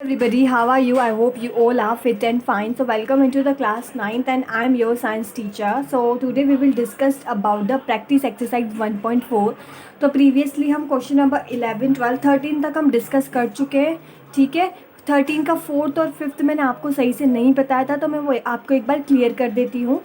Everybody, how are you? I hope you all are fit and fine. So welcome into the class 9th and I am your science teacher. So today we will discuss about the practice exercise 1.4. तो previously हम question number 11, 12, 13 तक हम discuss कर चुके हैं. ठीक है. 13 का 4th और 5th मैंने आपको सही से नहीं बताया था, तो मैं वो आपको एक बार क्लियर कर देती हूँ.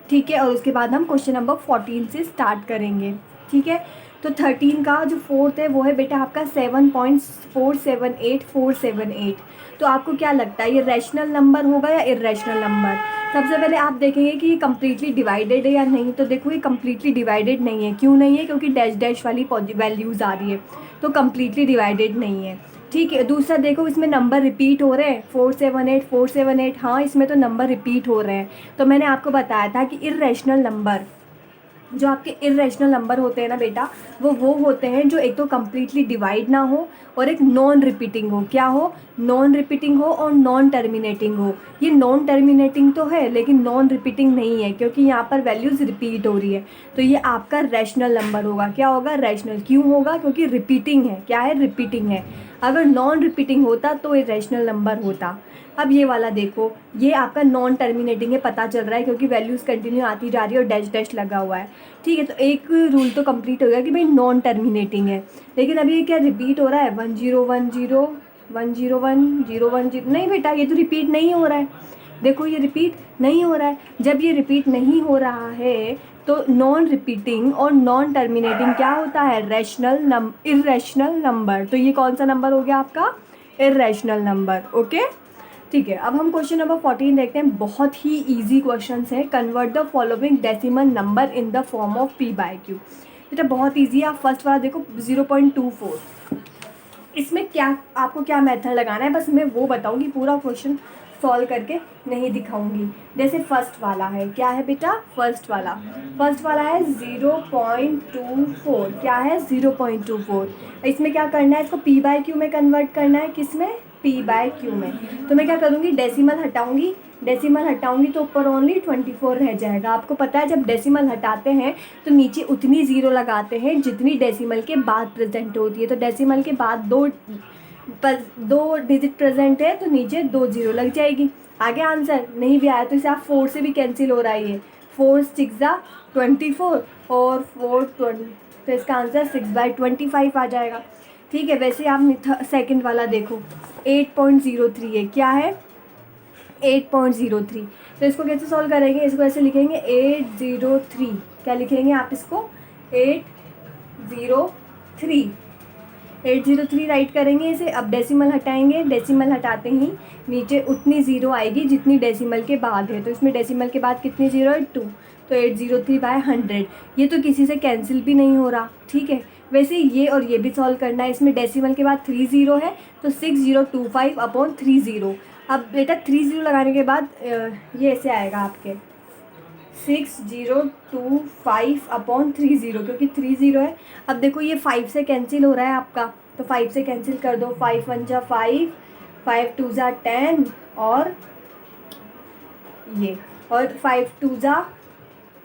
ठीक है. और उसके बाद हम क्वेश्चन नंबर 14 से स्टार्ट करेंगे. ठीक है. तो 13 का जो 4th है वो है बेटा आपका 7.478478. तो आपको क्या लगता है, ये रैशनल नंबर होगा या इर्रेशनल नंबर? सबसे पहले आप देखेंगे कि ये कम्प्लीटली डिवाइडेड है या नहीं. तो देखो ये कम्प्लीटली डिवाइडेड नहीं है. क्यों नहीं है? क्योंकि डैश डैश वाली वैल्यूज़ आ रही है, तो कम्प्लीटली डिवाइडेड नहीं है. ठीक है. दूसरा देखो, इसमें नंबर रिपीट हो रहे हैं. 478 हाँ, इसमें तो नंबर रिपीट हो रहे हैं. तो मैंने आपको बताया था कि इर्रेशनल नंबर, जो आपके इर्रेशनल नंबर होते हैं ना बेटा, वो होते हैं जो एक तो कम्प्लीटली डिवाइड ना हो और एक नॉन रिपीटिंग हो. क्या हो? नॉन रिपीटिंग हो और नॉन टर्मिनेटिंग हो. ये नॉन टर्मिनेटिंग तो है लेकिन नॉन रिपीटिंग नहीं है, क्योंकि यहाँ पर वैल्यूज़ रिपीट हो रही है. तो ये आपका रैशनल नंबर होगा. क्या होगा? रैशनल. क्यों होगा? क्योंकि रिपीटिंग है. क्या है? रिपीटिंग है. अगर नॉन रिपीटिंग होता तो ये रैशनल नंबर होता. अब ये वाला देखो, ये आपका नॉन टर्मिनेटिंग है, पता चल रहा है क्योंकि वैल्यूज़ कंटिन्यू आती जा रही है और डैश डैश लगा हुआ है. ठीक है. तो एक रूल तो कंप्लीट हो गया कि भाई नॉन टर्मिनेटिंग है. लेकिन अभी ये क्या रिपीट हो रहा है? 1010 नहीं बेटा, ये तो रिपीट नहीं हो रहा है. देखो ये रिपीट नहीं हो रहा है. जब ये रिपीट नहीं हो रहा है तो नॉन रिपीटिंग और नॉन टर्मिनेटिंग क्या होता है? Irrational number. तो ये कौन सा नंबर हो गया आपका? Irrational number. ओके. ठीक है. अब हम क्वेश्चन नंबर 14 देखते हैं. बहुत ही इजी क्वेश्चन है. Convert the following decimal number in the form of p/q. बेटा बहुत इजी है. आप फर्स्ट वाला देखो 0.24. इसमें क्या आपको क्या मेथड लगाना है, बस मैं वो बताऊंगी. पूरा क्वेश्चन सॉल्व करके नहीं दिखाऊंगी. जैसे फर्स्ट वाला है, क्या है बेटा? फर्स्ट वाला है 0.24. क्या है? 0.24. इसमें क्या करना है? इसको p/q में कन्वर्ट करना है. किस में? p/q में. तो मैं क्या करूँगी? डेसिमल हटाऊँगी तो ऊपर ओनली 24 रह जाएगा. आपको पता है जब डेसिमल हटाते हैं तो नीचे उतनी ज़ीरो लगाते हैं जितनी डेसिमल के बाद प्रेजेंट होती है. तो डेसिमल के बाद दो डिजिट प्रेजेंट है तो नीचे 2 ज़ीरो लग जाएगी. आगे आंसर नहीं भी आया तो इसे आप 4 से भी कैंसिल हो रहा है. ये 4 6 24 और 4 20, तो इसका आंसर 6/25 आ जाएगा. ठीक है. वैसे आप सेकंड वाला देखो 8.03 है. क्या है? 8.03. तो इसको कैसे सॉल्व करेंगे? इसको ऐसे लिखेंगे 803. क्या लिखेंगे आप इसको? 803 राइट करेंगे इसे. अब डेसिमल हटाएंगे. डेसिमल हटाते ही नीचे उतनी ज़ीरो आएगी जितनी डेसिमल के बाद है. तो इसमें डेसिमल के बाद कितनी ज़ीरो है? 2. तो 803/100. ये तो किसी से कैंसिल भी नहीं हो रहा. ठीक है. वैसे ये और ये भी सॉल्व करना है. इसमें डेसिमल के बाद 3 ज़ीरो है तो 6025/30. अब बेटा 3 ज़ीरो लगाने के बाद ये ऐसे आएगा आपके 6025/30, क्योंकि 3 ज़ीरो है. अब देखो ये 5 से कैंसिल हो रहा है आपका, तो 5 से कैंसिल कर दो. 5 1 जा 5, 5 2 जा 10 और ये, और 5 2 जा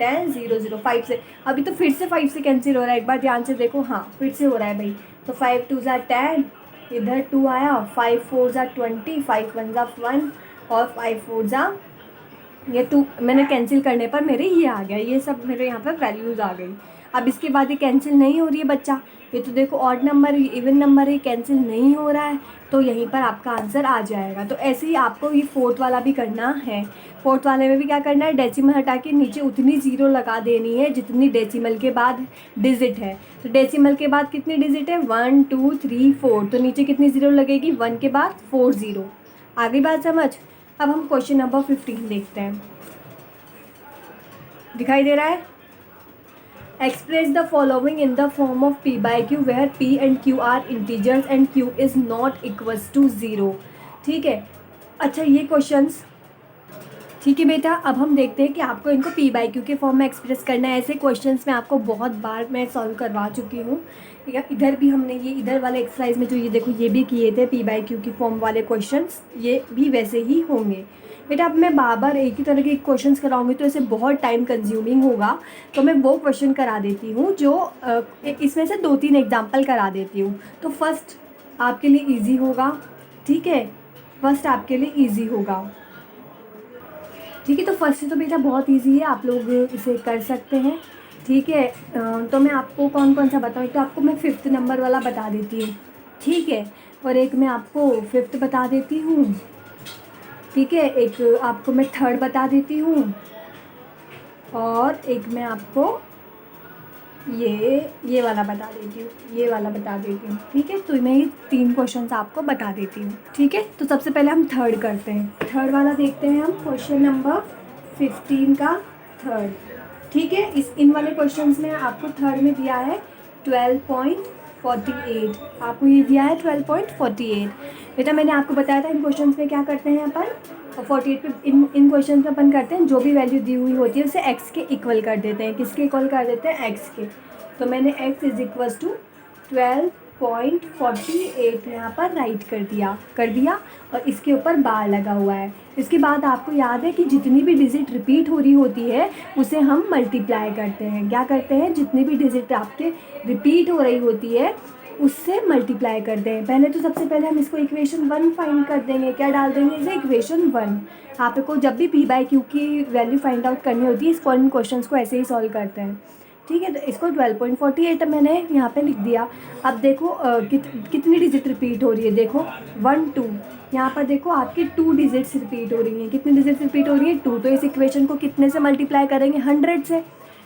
10 0 0. 5 से अभी तो फिर से 5 से कैंसिल हो रहा है. एक बार ध्यान से देखो. हाँ फिर से हो रहा है भाई. तो 5 2 जा 10, इधर 2 आया. 5 4 जा 20, 5 1 जा 1 और 5 4 जा ये 2. मैंने कैंसिल करने पर मेरे ये आ गया. ये सब मेरे यहाँ पर वैल्यूज़ आ गई. अब इसके बाद ये कैंसिल नहीं हो रही है बच्चा. ये तो देखो ऑड नंबर, इवन नंबर है, कैंसिल नहीं हो रहा है. तो यहीं पर आपका आंसर आ जाएगा. तो ऐसे ही आपको ये फोर्थ वाला भी करना है. फोर्थ वाले में भी क्या करना है? डेसिमल हटा के नीचे उतनी ज़ीरो लगा देनी है जितनी डेसिमल के बाद डिजिट है. तो डेसिमल के बाद कितनी डिजिट है? 1 2 3 4. तो नीचे कितनी ज़ीरो लगेगी? 1 के बाद 4 ज़ीरो. आगे बात समझ. अब हम क्वेश्चन नंबर 15 देखते हैं. दिखाई दे रहा है? Express the following in the form of p/q where p and q are integers and q is not equals to 0. ठीक है. अच्छा ये क्वेश्चंस ठीक है बेटा. अब हम देखते हैं कि आपको इनको p/q के फॉर्म में एक्सप्रेस करना है. ऐसे क्वेश्चंस मैं आपको बहुत बार मैं सॉल्व करवा चुकी हूँ. इधर भी हमने ये इधर वाले एक्सरसाइज में जो ये देखो ये भी किए थे p/q की फॉर्म वाले क्वेश्चंस. ये भी वैसे ही होंगे बेटा. अब मैं बार बार एक ही तरह के क्वेश्चंस कराऊंगी तो ऐसे बहुत टाइम कंज्यूमिंग होगा. तो मैं वो क्वेश्चन करा देती हूँ जो इसमें से 2-3 एग्जाम्पल करा देती हूँ. तो फर्स्ट आपके लिए ईजी होगा. ठीक है. फर्स्ट आपके लिए ईजी होगा। ठीक है, तो फर्स्ट से तो बेटा बहुत ईजी है, आप लोग इसे कर सकते हैं। ठीक है, तो मैं आपको कौन कौन सा बताऊँ, तो आपको मैं 5th नंबर वाला बता देती हूँ। ठीक है, और एक मैं आपको 5th बता देती हूँ। ठीक है, एक आपको मैं 3rd बता देती हूँ, और एक मैं आपको ये वाला बता देती हूँ, ये वाला बता देती हूँ। ठीक है, तो मैं ये 3 क्वेश्चंस आपको बता देती हूँ। ठीक है, तो सबसे पहले हम 3rd करते हैं। 3rd वाला देखते हैं हम, क्वेश्चन नंबर 15 का 3rd। ठीक है, इन वाले क्वेश्चंस में आपको 3rd में दिया है 12.48, आपको ये दिया है 12.48। बेटा मैंने आपको बताया था इन क्वेश्चंस में क्या करते हैं अपन, 48 पे इन क्वेश्चन में अपन करते हैं जो भी वैल्यू दी हुई होती है उसे x के इक्वल कर देते हैं। किसके इक्वल कर देते हैं, x के। तो मैंने x इज इक्वल टू 12.48 यहाँ पर राइट कर दिया, और इसके ऊपर बार लगा हुआ है। इसके बाद आपको याद है कि जितनी भी डिजिट रिपीट हो रही होती है उसे हम मल्टीप्लाई करते हैं। क्या करते हैं, जितनी भी डिजिट आपके रिपीट हो रही होती है उससे मल्टीप्लाई करते हैं। पहले तो सबसे पहले हम इसको इक्वेशन 1 फाइंड कर देंगे। क्या डाल देंगे इसे, इक्वेशन 1। आपको जब भी p/q की वैल्यू फाइंड आउट करनी होती है इस क्वेश्चन को ऐसे ही सॉल्व करते हैं। ठीक है, तो इसको 12.48 मैंने यहाँ पे लिख दिया। अब देखो कितनी डिजिट रिपीट हो रही है, देखो 1 2, यहाँ पर देखो आपकी 2 डिजिट्स रिपीट हो रही हैं। कितनी डिजिट्स रिपीट हो रही है, 2। तो इस इक्वेशन को कितने से मल्टीप्लाई करेंगे, 100 से।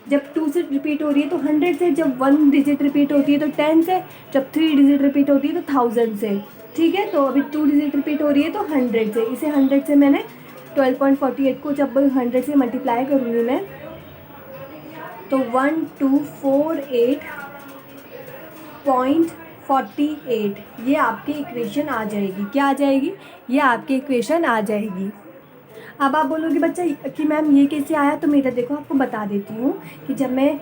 जब 2 से रिपीट हो रही है तो 100 से, जब 1 डिजिट रिपीट होती है तो 10 से, जब 3 डिजिट रिपीट होती है तो 1000 से। ठीक है, तो अभी 2 डिजिट रिपीट हो रही है तो 100 से। इसे 100 से मैंने 12.48 को जब 100 से मल्टीप्लाई करूँगी मैं तो 1248.48 ये आपकी इक्वेशन आ जाएगी। क्या आ जाएगी, ये आपकी इक्वेशन आ जाएगी। अब आप बोलोगे बच्चा कि मैम ये कैसे आया, तो मेरा देखो आपको बता देती हूँ कि जब मैं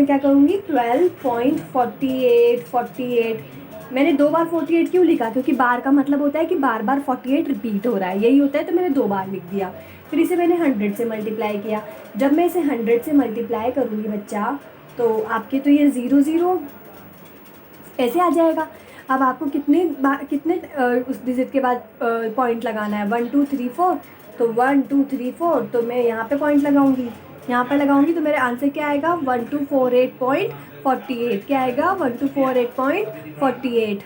क्या करूँगी 12.48 मैंने 2 बार 48 क्यों लिखा, क्योंकि बार का मतलब होता है कि बार बार 48 रिपीट हो रहा है, यही होता है, तो मैंने 2 बार लिख दिया। फिर इसे मैंने 100 से मल्टीप्लाई किया। जब मैं इसे 100 से मल्टीप्लाई करूँगी बच्चा तो आपके तो ये 0 0 ऐसे आ जाएगा। अब आपको कितने उस डिजिट के बाद पॉइंट लगाना है, 1 2 3 4, तो 1 2 3 4, तो मैं यहाँ पे पॉइंट लगाऊंगी, तो मेरे आंसर क्या आएगा 1248.48। क्या आएगा 1248.48।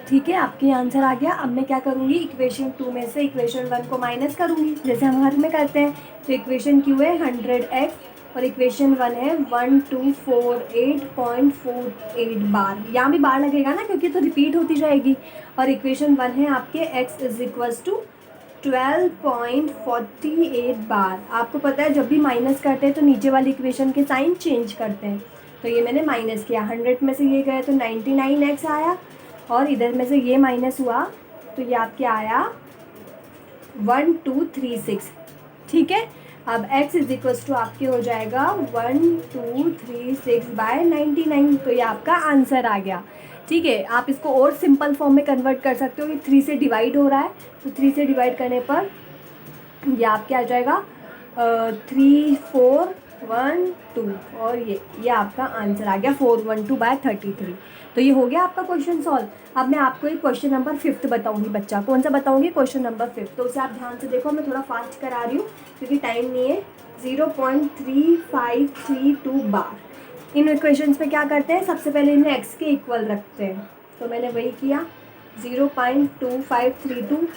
ठीक है, आपके आंसर आ गया। अब मैं क्या करूँगी, इक्वेशन 2 में से इक्वेशन 1 को माइनस करूँगी जैसे हम हर में करते हैं। तो इक्वेशन Q है 100x और इक्वेशन 1 है 1248.48 बार। यहाँ भी बार लगेगा ना क्योंकि तो रिपीट होती जाएगी। और इक्वेशन 1 है आपके x इज इक्वल्स टू 12.48 बार। आपको पता है जब भी माइनस करते हैं तो नीचे वाली इक्वेशन के साइन चेंज करते हैं। तो ये मैंने माइनस किया, 100 में से ये गए तो 99x आया, और इधर में से ये माइनस हुआ तो ये आपके आया 1236। ठीक है, अब x इज इक्वल्स टू आपके हो जाएगा 1236/99। तो ये आपका आंसर आ गया। ठीक है, आप इसको और सिंपल फॉर्म में कन्वर्ट कर सकते हो। ये 3 से डिवाइड हो रहा है तो 3 से डिवाइड करने पर ये आपके आ जाएगा 3412, और ये आपका आंसर आ गया 412/33। तो ये हो गया आपका क्वेश्चन सॉल्व। अब मैं आपको एक क्वेश्चन नंबर 5 बताऊंगी बच्चा। कौन सा बताऊंगी, क्वेश्चन नंबर 5। तो उसे आप ध्यान से देखो, मैं थोड़ा फास्ट करा रही हूँ क्योंकि टाइम नहीं है। 0.3532 बार। इन इक्वेशंस में क्या करते हैं, सबसे पहले इन्हें x के इक्वल रखते हैं। तो मैंने वही किया, 0.2532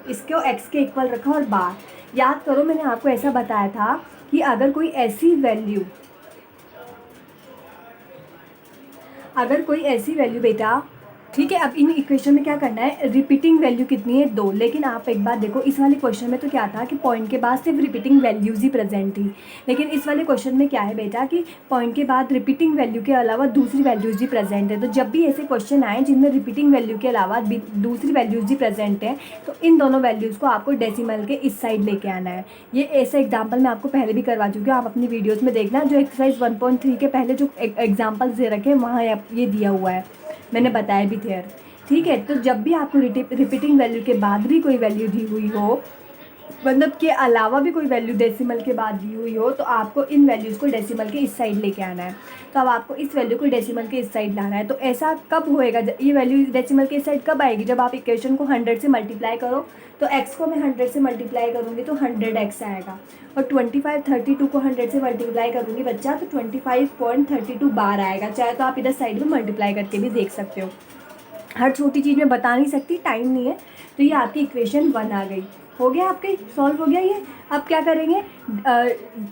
इसको x के इक्वल रखा और बार। याद करो मैंने आपको ऐसा बताया था कि अगर कोई ऐसी वैल्यू बेटा, ठीक है। अब इन इक्वेशन में क्या करना है, रिपीटिंग वैल्यू कितनी है 2। लेकिन आप एक बात देखो, इस वाले क्वेश्चन में तो क्या था कि पॉइंट के बाद सिर्फ रिपीटिंग वैल्यूज़ ही प्रेजेंट थी। लेकिन इस वाले क्वेश्चन में क्या है बेटा कि पॉइंट के बाद रिपीटिंग वैल्यू के अलावा दूसरी वैल्यूज़ भी प्रेजेंट है। तो जब भी ऐसे क्वेश्चन आए जिनमें रिपीटिंग वैल्यू के अलावा दूसरी वैल्यूज़ भी प्रेजेंट है तो इन दोनों वैल्यूज़ को आपको डेसिमल के इस साइड लेके आना है। ये ऐसा एग्जाम्पल मैं आपको पहले भी करवा चुकी हूँ, आप अपनी वीडियोज़ में देखना। जो एक्सरसाइज 1.3 के पहले जो एग्जाम्पल्स दे रखे हैं वहाँ ये दिया हुआ है, मैंने बताया भी थे। ठीक है, तो जब भी आपको रिपीटिंग वैल्यू के बाद भी कोई वैल्यू दी हुई हो मतलब के अलावा भी कोई वैल्यू डेसिमल के बाद दी हुई हो तो आपको इन वैल्यूज़ को डेसिमल के इस साइड लेके आना है। तो अब आपको इस वैल्यू को डेसिमल के इस साइड लाना है। तो ऐसा कब होएगा, ये वैल्यू डेसिमल के इस साइड कब आएगी, जब आप इक्वेशन को 100 से मल्टीप्लाई करो। तो x को मैं 100 से मल्टीप्लाई करूँगी तो 100x आएगा, और 32 को 100 से मल्टीप्लाई करूँगी बच्चा तो 25.32 बार आएगा। चाहे तो आप इधर साइड में मल्टीप्लाई करके भी देख सकते हो, हर छोटी चीज़ में बता नहीं सकती, टाइम नहीं है। तो ये आपकी इक्वेशन 1 आ गई। हो गया आपके, सॉल्व हो गया ये। अब क्या करेंगे,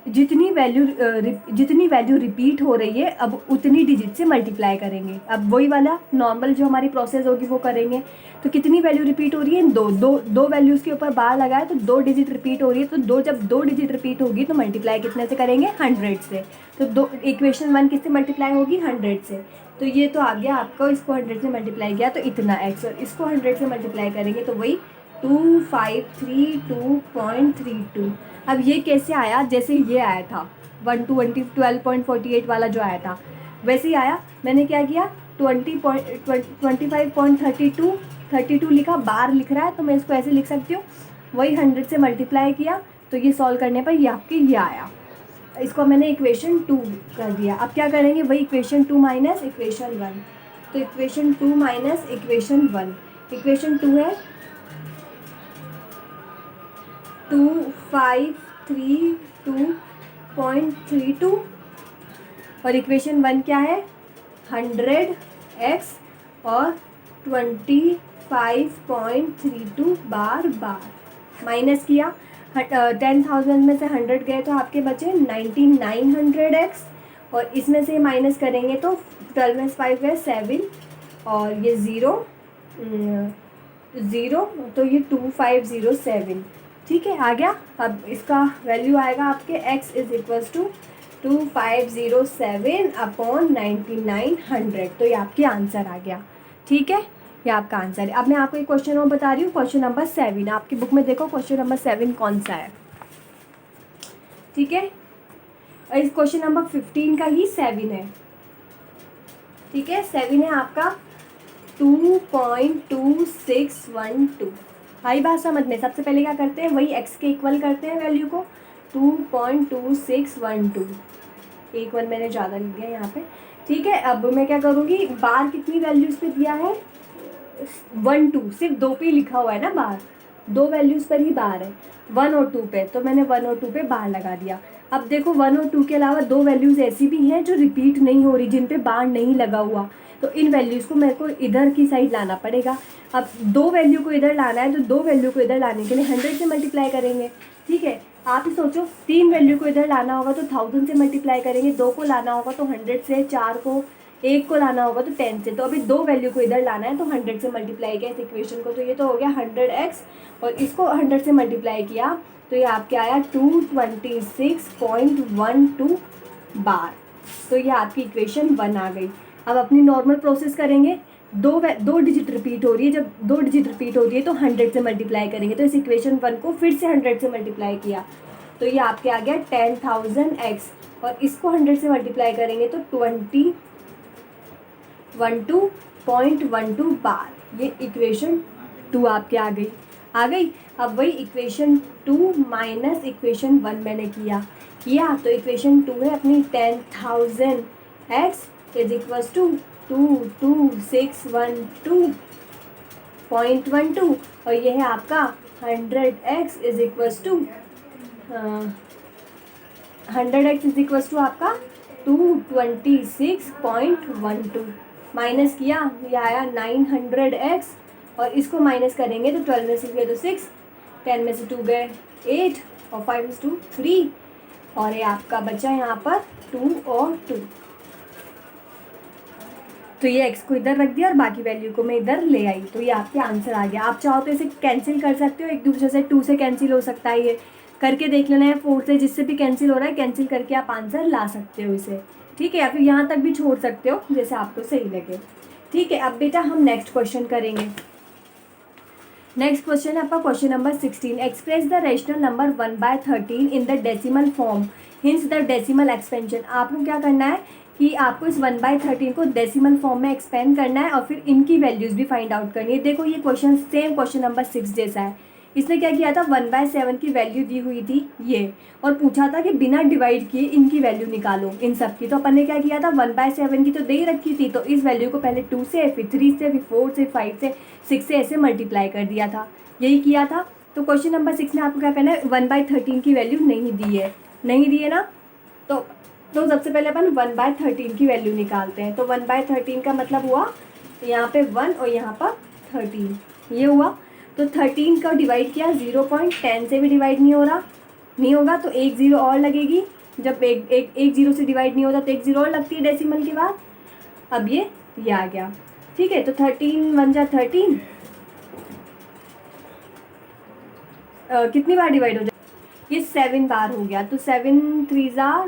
जितनी वैल्यू रिपीट हो रही है अब उतनी डिजिट से मल्टीप्लाई करेंगे। अब वही वाला नॉर्मल जो हमारी प्रोसेस होगी वो करेंगे। तो कितनी वैल्यू रिपीट हो रही है, दो वैल्यूज़ के ऊपर बार लगाए तो 2 डिजिट रिपीट हो रही है। तो जब 2 डिजिट रिपीट होगी तो मल्टीप्लाई कितने से करेंगे, 100 से। तो इक्वेशन 1 किससे मल्टीप्लाई होगी, 100 से। तो ये तो आ गया आपको, इसको 100 से मल्टीप्लाई किया तो इतना x, और इसको 100 से मल्टीप्लाई करेंगे तो वही 2532.32। अब ये कैसे आया, जैसे ये आया था 1248 वाला जो आया था वैसे ही आया। मैंने क्या किया, 25.32 लिखा, बार लिख रहा है तो मैं इसको ऐसे लिख सकती हूँ। वही 100 से मल्टीप्लाई किया तो ये सॉल्व करने पर ये आपके ये आया। इसको मैंने इक्वेशन 2 कर दिया। अब क्या करेंगे, वही इक्वेशन 2 माइनस इक्वेशन 1। तो इक्वेशन 2 माइनस इक्वेशन 1, इक्वेशन 2 है 2532.32 और इक्वेशन 1 क्या है, 100x और 25.32 बार। माइनस किया, 10,000 में से 100 गए तो आपके बचे 9900x, और इसमें से माइनस करेंगे तो 12 में 5 है 7, और ये 0 तो ये 2507। ठीक है, आ गया। अब इसका वैल्यू आएगा आपके x इज इक्वल्स टू 2507/9900। तो ये आपके आंसर आ गया। ठीक है, ये आपका आंसर है। अब मैं आपको एक क्वेश्चन और बता रही हूँ, क्वेश्चन नंबर 7। आपकी बुक में देखो क्वेश्चन नंबर 7 कौन सा है। ठीक है, इस क्वेश्चन नंबर 15 का ही 7 है। ठीक है, 7 है आपका 2.2612। आई बात समझ में। सबसे पहले क्या करते हैं, वही x के इक्वल करते हैं वैल्यू को, 2.2612। एक वन मैंने ज़्यादा लिख दिया यहाँ पे। ठीक है, अब मैं क्या करूँगी, बार कितनी वैल्यूज़ पे दिया है, 1 2, सिर्फ 2 पे लिखा हुआ है ना बार, 2 वैल्यूज़ पर ही बार है, 1 और 2 पे। तो मैंने 1 और 2 पे बार लगा दिया। अब देखो 1 और 2 के अलावा 2 वैल्यूज़ ऐसी भी हैं जो रिपीट नहीं हो रही, जिन पे बार नहीं लगा हुआ। तो इन वैल्यूज़ को मेरे को इधर की साइड लाना पड़ेगा। अब 2 वैल्यू को इधर लाना है तो 2 वैल्यू को इधर लाने के लिए 100 से मल्टीप्लाई करेंगे। ठीक है, आप ही सोचो 3 वैल्यू को इधर लाना होगा तो 1000 से मल्टीप्लाई करेंगे, 2 को लाना होगा तो 100 से, 4 को, 1 को लाना होगा तो 10 से। तो अभी 2 वैल्यू को इधर लाना है तो 100 से मल्टीप्लाई किया इस इक्वेशन को, तो ये तो हो गया 100x, और इसको 100 से मल्टीप्लाई किया तो ये आपके आया 226.12 बार। तो ये आपकी इक्वेशन 1 आ गई। अब अपनी नॉर्मल प्रोसेस करेंगे, दो डिजिट रिपीट हो रही है, जब 2 डिजिट रिपीट होती है तो 100 से मल्टीप्लाई करेंगे। तो इस इक्वेशन 1 को फिर से 100 से मल्टीप्लाई किया तो ये आपके आ गया 10,000x, और इसको 100 से मल्टीप्लाई करेंगे तो 2012.12 बार। ये इक्वेशन 2 आपके आ गई। अब वही इक्वेशन 2 माइनस इक्वेशन 1 मैंने किया तो इक्वेशन 2 है अपनी 10,000x इज इक्वल्स टू 22612.12, और ये है आपका 100x is equals to 100x is equals to आपका 226.12। माइनस किया, ये आया 900x, और इसको माइनस करेंगे तो 12 में से गए तो 6, 10 में से 2 गए 8, और 5 में से 2 3, और ये आपका बचा यहाँ पर 2 और 2। तो ये x को इधर रख दिया और बाकी वैल्यू को मैं इधर ले आई, तो ये आपके आंसर आ गया। आप चाहो तो इसे कैंसिल कर सकते हो एक दूसरे से, 2 से कैंसिल हो सकता है, ये करके देख लेना है। 4 से जिससे भी कैंसिल हो रहा है कैंसिल करके आप आंसर ला सकते हो इसे। ठीक है, या फिर यहाँ तक भी छोड़ सकते हो जैसे आपको सही लगे। ठीक है, अब बेटा हम नेक्स्ट क्वेश्चन करेंगे। नेक्स्ट क्वेश्चन है आपका question number 16। Express the rational number 1/13 in the decimal form, hints the decimal expansion. आपको क्या करना है कि आपको इस 1/13 को डेसिमल फॉर्म में एक्सपेंड करना है और फिर इनकी वैल्यूज़ भी फाइंड आउट करनी है। देखो ये क्वेश्चन सेम क्वेश्चन नंबर 6 जैसा है, इसने क्या किया था, 1/7 की वैल्यू दी हुई थी ये, और पूछा था कि बिना डिवाइड किए इनकी वैल्यू निकालो इन सब की। तो अपन ने क्या किया था, 1/7 की तो दे ही रखी थी, तो इस वैल्यू को पहले 2 से, फिर 3 से, फिर 4 से, 5 से, 6 से ऐसे मल्टीप्लाई कर दिया था, यही किया था। तो क्वेश्चन नंबर 6 में आपको क्या करना है, 1/13 की वैल्यू नहीं दी है, नहीं दी है ना। तो सबसे पहले अपन 1/13 की वैल्यू निकालते हैं। तो 1/13 का मतलब हुआ यहाँ पे 1 और यहाँ पर 13, ये हुआ। तो 13 का डिवाइड किया, 0.10 से भी डिवाइड नहीं हो रहा, नहीं होगा तो एक ज़ीरो और लगेगी। जब एक ज़ीरो से डिवाइड नहीं होता तो एक ज़ीरो और लगती है डेसिमल के बाद। अब ये आ गया, ठीक है। तो 13 1 जा 13, कितनी बार डिवाइड हो जाए, ये 7 बार हो गया। तो 7 3 जा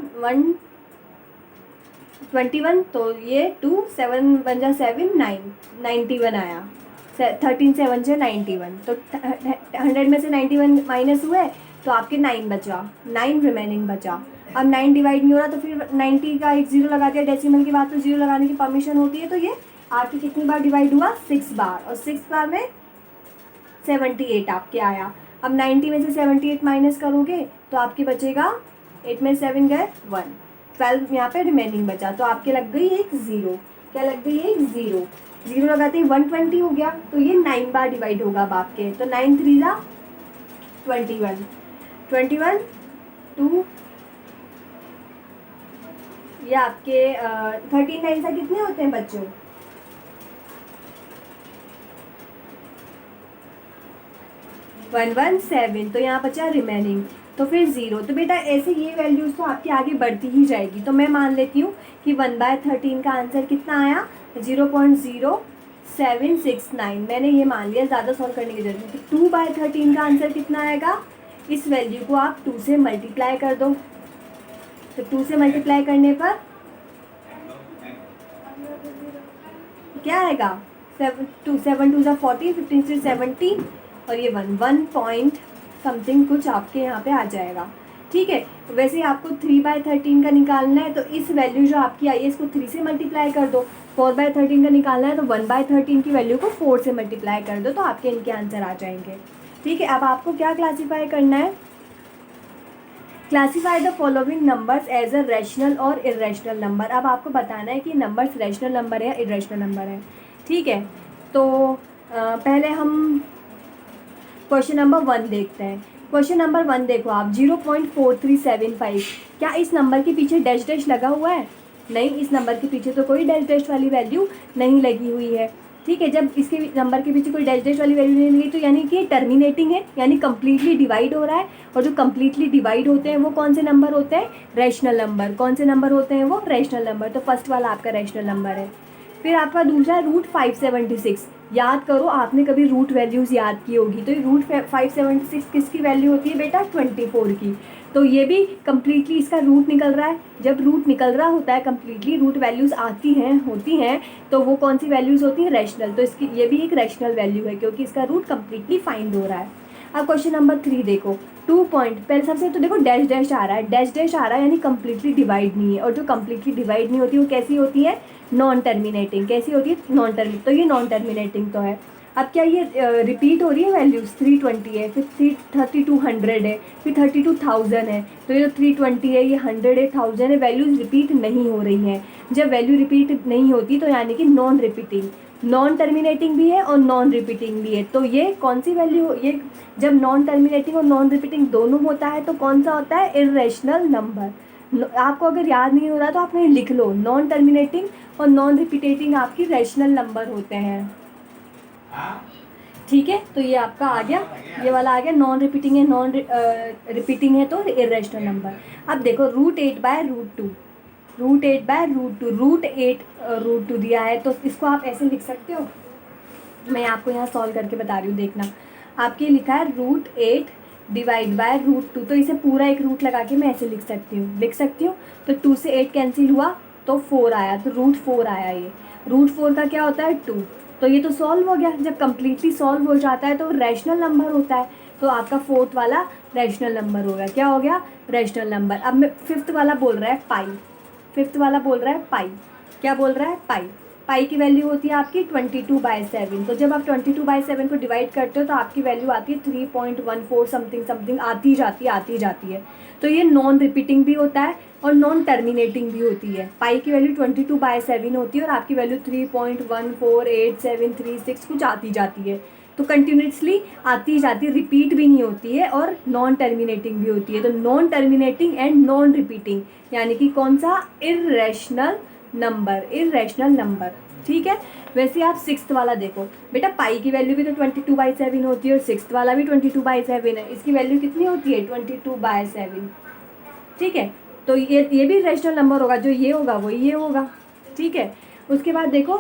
21, तो ये 2 7 1 जा 7 9 91 आया। 13 से 1 से 91, तो 100 में से 91 माइनस हुए तो आपके 9 बचा, 9 रिमेनिंग बचा। अब 9 डिवाइड नहीं हो रहा तो फिर 90 का एक ज़ीरो लगा दिया डेसिमल के बाद, तो ज़ीरो लगाने की परमिशन होती है। तो ये आपके कितनी बार डिवाइड हुआ, 6 बार, और 6 बार में 78 आपके आया। अब 90 में से 78 माइनस करोगे तो आपके बचेगा, 8 में 7 गए 1, 12 यहाँ पे रिमेनिंग बचा, तो आपके लग गई एक ज़ीरो। क्या लग गई, एक ज़ीरो। ज़ीरो लगाते ही 120 हो गया, तो ये 9 बार डिवाइड होगा अब आपके। तो 9 3 जा 21, 21 2, ये आपके 13 9 सा कितने होते हैं बच्चों, 117, तो यहाँ बचा रिमेनिंग, तो फिर ज़ीरो। तो बेटा ऐसे ये वैल्यूज़ तो आपकी आगे बढ़ती ही जाएगी। तो मैं मान लेती हूँ कि 1/13 का आंसर कितना आया, 0.0769, मैंने ये मान लिया, ज़्यादा सॉल्व करने की जरूरत नहीं। 2/13 का आंसर कितना आएगा, इस वैल्यू को आप 2 से मल्टीप्लाई कर दो। तो 2 से मल्टीप्लाई करने पर क्या आएगा, 7 2 7 2 14, 15 से 17, और ये 1 पॉइंट समथिंग कुछ आपके यहाँ पे आ जाएगा, ठीक है। वैसे ही आपको 3/13 का निकालना है, तो इस वैल्यू जो आपकी आई है इसको 3 से मल्टीप्लाई कर दो। 4/13 का निकालना है तो 1/13 की वैल्यू को 4 से मल्टीप्लाई कर दो, तो आपके इनके आंसर आ जाएंगे, ठीक है। अब आपको क्या क्लासीफाई करना है, classify the following numbers as a rational और इरेशनल नंबर। अब आपको बताना है कि नंबर्स रैशनल नंबर है या इरेशनल नंबर है, ठीक है। तो पहले हम क्वेश्चन नंबर 1 देखते हैं। क्वेश्चन नंबर 1 देखो आप, 0.4375, क्या इस नंबर के पीछे डैश डैश लगा हुआ है, नहीं, इस नंबर के पीछे तो कोई डैश डैश वाली वैल्यू नहीं लगी हुई है, ठीक है। जब इसके नंबर के पीछे कोई डैश डैश वाली वैल्यू नहीं लगी तो यानी कि टर्मिनेटिंग है, यानी कम्प्लीटली डिवाइड हो रहा है। और जो कम्प्लीटली डिवाइड होते हैं वो कौन से नंबर होते हैं, रैशनल नंबर। कौन से नंबर होते हैं वो, रैशनल नंबर। तो फर्स्ट वाला आपका रैशनल नंबर है। फिर आपका दूसरा है √576। याद करो, आपने कभी रूट वैल्यूज़ याद की होगी, तो ये √576 किसकी वैल्यू होती है बेटा, 24 की। तो ये भी कम्प्लीटली इसका रूट निकल रहा है। जब रूट निकल रहा होता है कम्प्लीटली, रूट वैल्यूज़ आती हैं होती हैं, तो वो कौन सी वैल्यूज़ होती हैं, रैशनल। तो इसकी ये भी एक रैशनल वैल्यू है क्योंकि इसका रूट कम्प्लीटली फाइंड हो रहा है। अब क्वेश्चन नंबर 3 देखो, 2 पॉइंट, पहले सबसे तो देखो डैश डैश आ रहा है, डैश डैश आ रहा है यानी कम्प्लीटली डिवाइड नहीं है। और जो कम्प्लीटली डिवाइड नहीं होती वो कैसी होती है, नॉन टर्मिनेटिंग। कैसी होती है, नॉन टर्मिनेटिंग। तो ये नॉन टर्मिनेटिंग तो है। अब क्या ये रिपीट हो रही है वैल्यूज़, 320 है, फिर 3200 है, फिर 32000 है। तो ये 320 है, ये 100 है, 1000 है, वैल्यूज़ रिपीट नहीं हो रही हैं। जब वैल्यू रिपीट नहीं होती तो यानी कि नॉन रिपीटिंग, नॉन टर्मिनेटिंग भी है और नॉन रिपीटिंग भी है। तो ये कौन सी वैल्यू, ये जब नॉन टर्मिनेटिंग और नॉन रिपीटिंग दोनों होता है तो कौन सा होता है, इरेशनल नंबर। आपको अगर याद नहीं हो रहा तो आप नहीं लिख लो, नॉन टर्मिनेटिंग और नॉन रिपीटेटिंग आपकी रैशनल नंबर होते हैं, ठीक है। तो ये आपका आ गया, ये वाला आ गया, नॉन रिपीटिंग है, नॉन रिपीटिंग है तो इरेशनल नंबर। अब देखो √8/√2, √8/√2 दिया है, तो इसको आप ऐसे लिख सकते हो। मैं आपको यहाँ सॉल्व करके बता रही हूँ, देखना। आपके लिखा है √8/√2, तो इसे पूरा एक रूट लगा के मैं ऐसे लिख सकती हूँ। तो 2 से 8 कैंसिल हुआ तो 4 आया, तो √4 आया। ये √4 का क्या होता है, 2। तो ये तो सॉल्व हो गया। जब कम्प्लीटली सॉल्व हो जाता है तो रैशनल नंबर होता है। तो आपका 4th वाला रैशनल नंबर हो गया। क्या हो गया, रैशनल नंबर। अब मैं 5th वाला बोल रहा है पाई, 5th वाला बोल रहा है पाई। क्या बोल रहा है, पाई। पाई की वैल्यू होती है आपकी 22/7। तो जब आप 22/7 को डिवाइड करते हो तो आपकी वैल्यू आती है 3.14 समथिंग समथिंग, आती जाती है। तो ये नॉन रिपीटिंग भी होता है और नॉन टर्मिनेटिंग भी होती है। पाई की वैल्यू 22/7 होती है और आपकी वैल्यू 3.148736 कुछ आती जाती है। तो कंटिन्यूसली आती जाती, रिपीट भी नहीं होती है और नॉन टर्मिनेटिंग भी होती है। तो non terminating and non repeating यानी कि कौन सा, इर्रेशनल नंबर। ठीक है। वैसे आप सिक्स्थ वाला देखो बेटा, पाई की वैल्यू भी तो 22/7 होती है और सिक्स्थ वाला भी 22/7 है। इसकी वैल्यू कितनी होती है, 22/7। ठीक है। तो ये भी रैशनल नंबर होगा, जो ये होगा वो ये होगा। ठीक है। उसके बाद देखो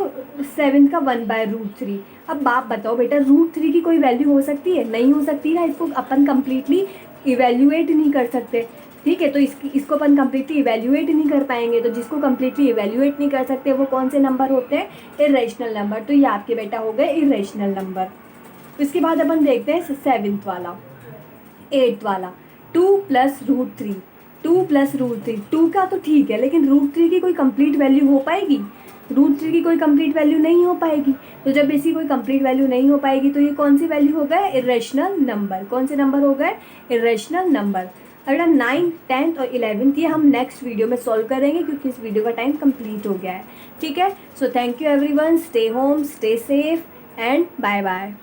7 का 1/√3। अब आप बताओ बेटा, √3 की कोई वैल्यू हो सकती है, नहीं हो सकती ना। इसको अपन कम्प्लीटली इवेल्यूएट नहीं कर सकते। ठीक है। तो इसको अपन कम्प्लीटली इवेल्यूएट नहीं कर पाएंगे। तो जिसको कम्प्लीटली इवेल्यूएट नहीं कर सकते वो कौन से नंबर होते हैं, इर्रेशनल नंबर। तो ये आपके बेटा हो गए इर्रेशनल नंबर। इसके बाद अपन देखते हैं 7th वाला, 8th वाला, 2 + √3। 2 + √3, 2 का तो ठीक है, लेकिन √3 की कोई कंप्लीट वैल्यू हो पाएगी, √3 की कोई कंप्लीट वैल्यू नहीं हो पाएगी। तो जब इसकी कोई कंप्लीट वैल्यू नहीं हो पाएगी तो ये कौन सी वैल्यू हो गए, इर्रेशनल नंबर। कौन से नंबर हो गए, इर्रेशनल नंबर। अगला 9th, 10th और 11th ये हम नेक्स्ट वीडियो में सॉल्व करेंगे क्योंकि इस वीडियो का टाइम कंप्लीट हो गया है। ठीक है। So thank you everyone, stay home, stay safe and bye bye.